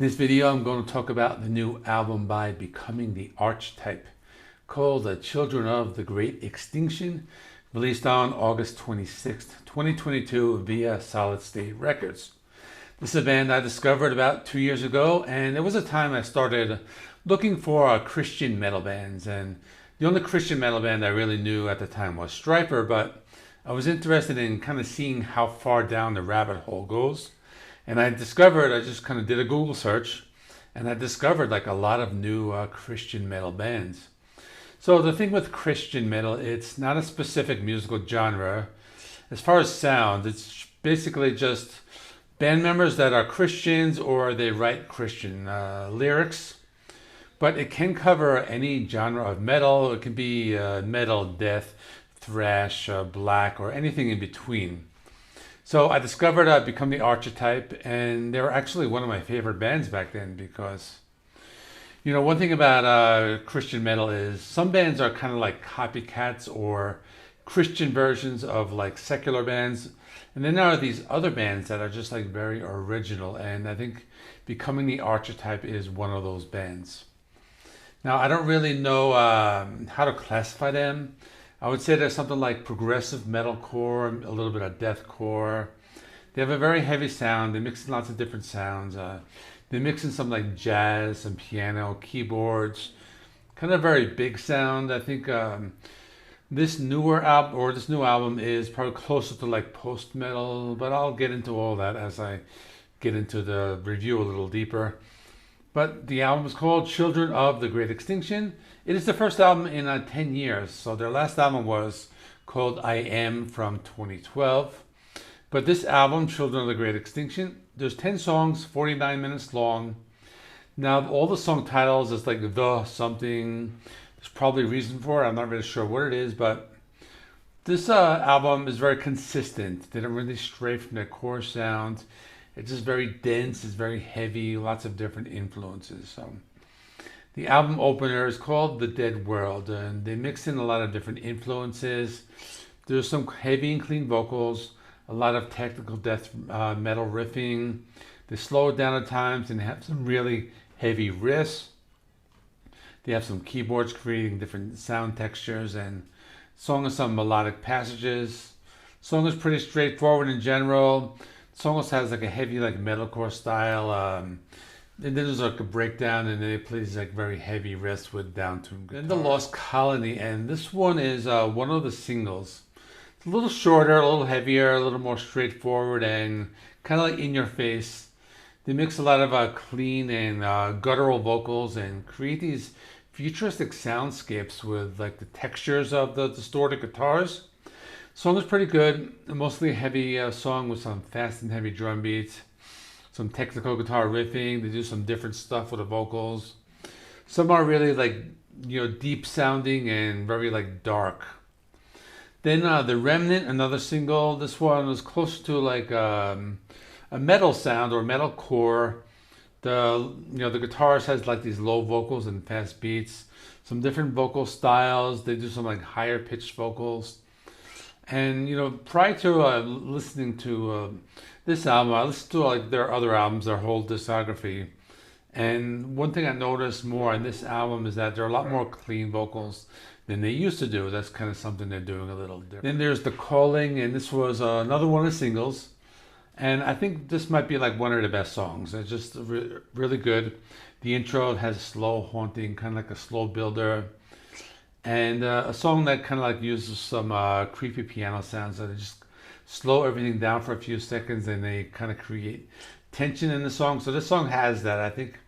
In this video, I'm going to talk about the new album by Becoming the Archetype called The Children of the Great Extinction, released on August 26th, 2022 via Solid State Records. This is a band I discovered about 2 years ago, and it was a time I started looking for Christian metal bands, and the only Christian metal band I really knew at the time was Striper, but I was interested in kind of seeing how far down the rabbit hole goes. And I just kind of did a Google search, and I discovered like a lot of new Christian metal bands. So the thing with Christian metal, it's not a specific musical genre. As far as sound, it's basically just band members that are Christians or they write Christian lyrics. But it can cover any genre of metal. It can be metal, death, thrash, black, or anything in between. So I discovered Become the Archetype, and they were actually one of my favorite bands back then because, one thing about Christian metal is some bands are kind of like copycats or Christian versions of like secular bands. And then there are these other bands that are just like very original, and I think Becoming the Archetype is one of those bands. Now, I don't really know how to classify them. I would say there's something like progressive metalcore, a little bit of deathcore. They have a very heavy sound. They mix in lots of different sounds. They mix in some like jazz, some piano, keyboards, kind of very big sound. I think this new album is probably closer to like post metal, but I'll get into all that as I get into the review a little deeper. But the album is called Children of the Great Extinction. It is the first album in 10 years. So their last album was called I Am from 2012. But this album, Children of the Great Extinction, there's 10 songs, 49 minutes long. Now, all the song titles is like the something. There's probably a reason for it. I'm not really sure what it is, but this album is very consistent. They don't really stray from their core sound. It's just very dense, it's very heavy, lots of different influences. So the album opener is called The Dead World, and they mix in a lot of different influences. There's some heavy and clean vocals, a lot of technical death metal riffing. They slow it down at times and have some really heavy riffs. They have some keyboards creating different sound textures, and song has some melodic passages. Song is pretty straightforward in general. Song also has like a heavy like metalcore style, and then there's like a breakdown, and then it plays like very heavy riffs with downtuned guitar. Then The Lost Colony, and this one is one of the singles. It's a little shorter, a little heavier, a little more straightforward, and kind of like in your face. They mix a lot of clean and guttural vocals and create these futuristic soundscapes with like the textures of the distorted guitars. Song is pretty good, mostly a heavy song with some fast and heavy drum beats, some technical guitar riffing. They do some different stuff with the vocals. Some are really like, deep sounding and very like dark. Then The Remnant, another single. This one was close to like a metal sound or metalcore. The guitarist has like these low vocals and fast beats, some different vocal styles. They do some like higher pitched vocals. And prior to listening to this album, I listened to like their other albums, their whole discography. And one thing I noticed more on this album is that there are a lot more clean vocals than they used to do. That's kind of something they're doing a little different. Then there's The Calling, and this was another one of the singles. And I think this might be like one of the best songs. It's just really good. The intro has a slow, haunting, kind of like a slow builder. And a song that kind of like uses some creepy piano sounds that just slow everything down for a few seconds, and they kind of create tension in the song. So this song has that. I think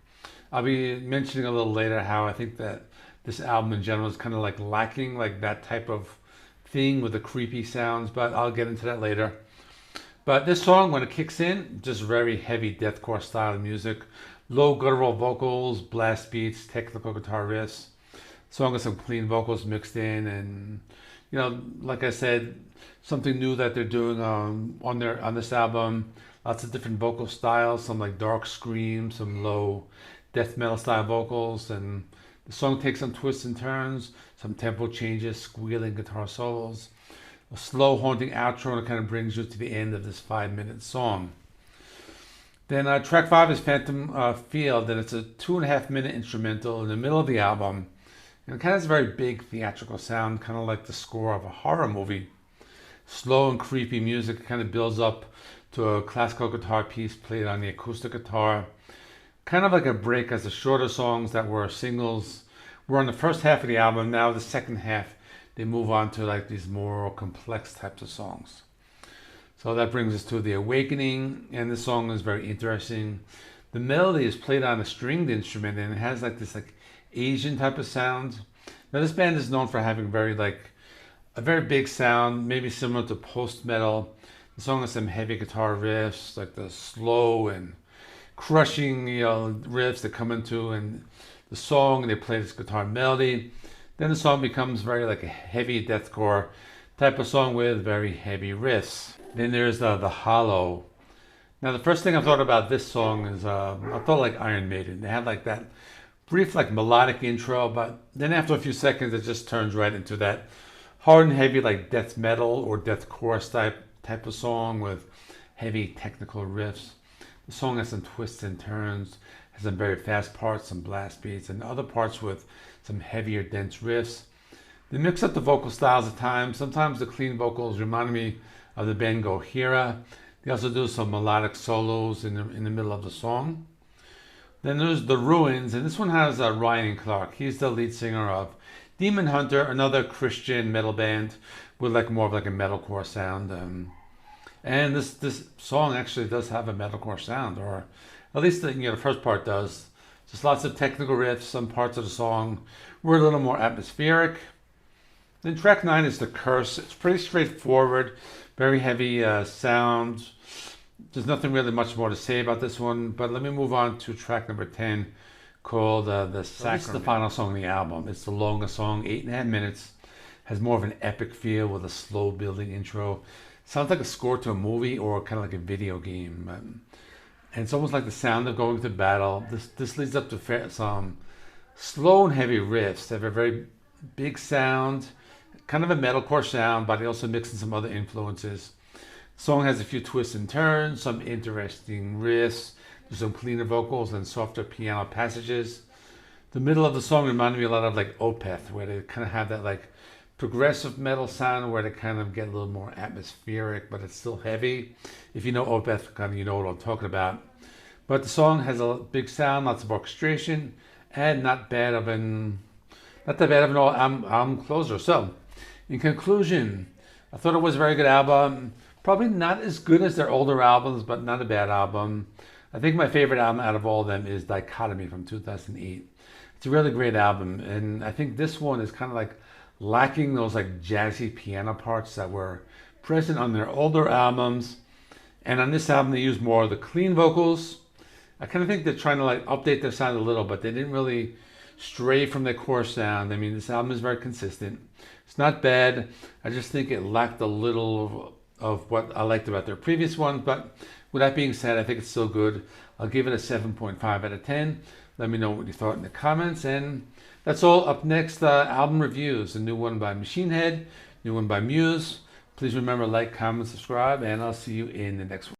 I'll be mentioning a little later how I think that this album in general is kind of like lacking like that type of thing with the creepy sounds, but I'll get into that later. But this song, when it kicks in, just very heavy deathcore style of music, low guttural vocals, blast beats, technical guitar riffs. Song with some clean vocals mixed in, and like I said, something new that they're doing on this album. Lots of different vocal styles, some like dark screams, some low death metal style vocals, and the song takes some twists and turns, some tempo changes, squealing guitar solos, a slow haunting outro that kind of brings you to the end of this 5-minute song. Then track 5 is Phantom Field, and it's a 2.5 minute instrumental in the middle of the album. And it kind of has a very big theatrical sound, kind of like the score of a horror movie. Slow and creepy music kind of builds up to a classical guitar piece played on the acoustic guitar. Kind of like a break as the shorter songs that were singles were on the first half of the album. Now the second half, they move on to like these more complex types of songs. So that brings us to The Awakening, and the song is very interesting. The melody is played on a stringed instrument, and it has like this like Asian type of sound. Now this band is known for having a very big sound, maybe similar to post-metal. The song has some heavy guitar riffs, like the slow and crushing, riffs that come into and the song, and they play this guitar melody. Then the song becomes very like a heavy deathcore type of song with very heavy riffs. Then there's the Hollow. Now the first thing I thought about this song is I thought like Iron Maiden. They have like that brief like melodic intro, but then after a few seconds it just turns right into that hard and heavy like death metal or death chorus type of song with heavy technical riffs. The song has some twists and turns, has some very fast parts, some blast beats, and other parts with some heavier dense riffs. They mix up the vocal styles at times. Sometimes the clean vocals remind me of the band Gojira. They also do some melodic solos in the middle of the song. Then there's The Ruins, and this one has Ryan Clark. He's the lead singer of Demon Hunter, another Christian metal band with like more of like a metalcore sound. And this song actually does have a metalcore sound, or at least the first part does. Just lots of technical riffs. Some parts of the song were a little more atmospheric. Then track 9 is The Curse. It's pretty straightforward, very heavy sound. There's nothing really much more to say about this one, but let me move on to track number 10, called The Sacrament. This is the final song on the album. It's the longest song, 8.5 minutes. Has more of an epic feel with a slow building intro. Sounds like a score to a movie or kind of like a video game. And it's almost like the sound of going to battle. This leads up to some slow and heavy riffs. They have a very big sound, kind of a metalcore sound, but they also mix in some other influences. The song has a few twists and turns, some interesting riffs. There's some cleaner vocals and softer piano passages. The middle of the song reminded me a lot of like Opeth, where they kind of have that like progressive metal sound where they kind of get a little more atmospheric, but it's still heavy. If you know Opeth, kind of you know what I'm talking about. But the song has a big sound, lots of orchestration, and not that bad of an album closer. So, in conclusion, I thought it was a very good album. Probably not as good as their older albums, but not a bad album. I think my favorite album out of all of them is Dichotomy from 2008. It's a really great album, and I think this one is kind of like lacking those like jazzy piano parts that were present on their older albums. And on this album, they use more of the clean vocals. I kind of think they're trying to like update their sound a little, but they didn't really stray from their core sound. I mean, this album is very consistent. It's not bad. I just think it lacked a little of what I liked about their previous one. But with that being said, I think it's still good. I'll give it a 7.5 out of 10. Let me know what you thought in the comments. And that's all. Up next, album reviews. A new one by Machine Head, new one by Muse. Please remember, like, comment, subscribe, and I'll see you in the next one.